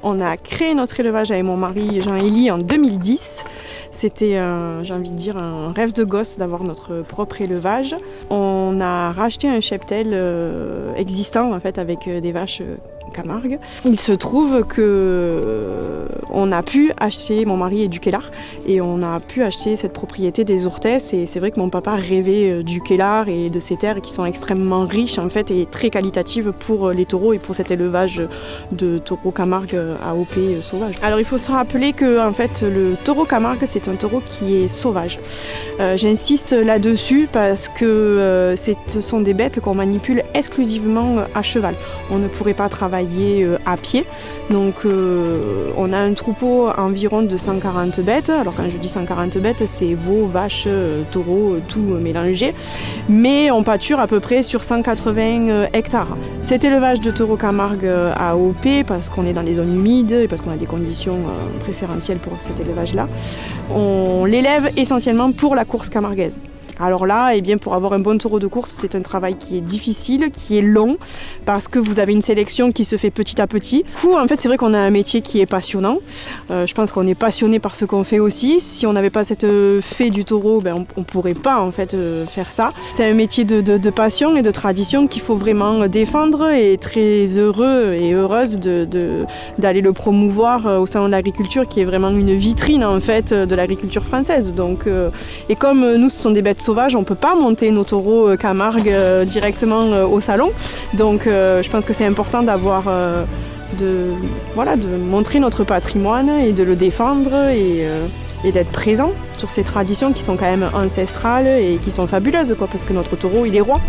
On a créé notre élevage avec mon mari Jean-Élie en 2010. C'était, j'ai envie de dire, un rêve de gosse d'avoir notre propre élevage. On a racheté un cheptel existant en fait avec des vaches Camargue. Il se trouve que on a pu acheter, mon mari est du Kellar, et on a pu acheter cette propriété des Ourtès. Et c'est vrai que mon papa rêvait du Kellar et de ces terres qui sont extrêmement riches en fait et très qualitatives pour les taureaux et pour cet élevage de taureaux Camargue AOP sauvages. Alors il faut se rappeler que en fait le taureau Camargue c'est un taureau qui est sauvage. J'insiste là-dessus parce que ce sont des bêtes qu'on manipule exclusivement à cheval. On ne pourrait pas travailler à pied. Donc on a un troupeau environ de 140 bêtes. Alors quand je dis 140 bêtes, c'est veaux, vaches, taureaux, tout mélangé. Mais on pâture à peu près sur 180 hectares. Cet élevage de taureaux Camargue AOP, parce qu'on est dans des zones humides et parce qu'on a des conditions préférentielles pour cet élevage-là, on l'élève essentiellement pour la course camarguaise. Alors là, eh bien, pour avoir un bon taureau de course, c'est un travail qui est difficile, qui est long, parce que vous avez une sélection qui se fait petit à petit. Du coup, en fait, c'est vrai qu'on a un métier qui est passionnant. Je pense qu'on est passionné par ce qu'on fait aussi. Si on n'avait pas cette fée du taureau, ben, on ne pourrait pas en fait faire ça. C'est un métier de passion et de tradition qu'il faut vraiment défendre et très heureux et heureuse d'aller le promouvoir au Salon de l'Agriculture, qui est vraiment une vitrine en fait de l'agriculture française. Donc, et comme nous, ce sont des bêtes sauvages, on ne peut pas monter nos taureaux Camargue directement au salon. Donc je pense que c'est important d'avoir de montrer notre patrimoine et de le défendre et d'être présent sur ces traditions qui sont quand même ancestrales et qui sont fabuleuses, parce que notre taureau il est roi.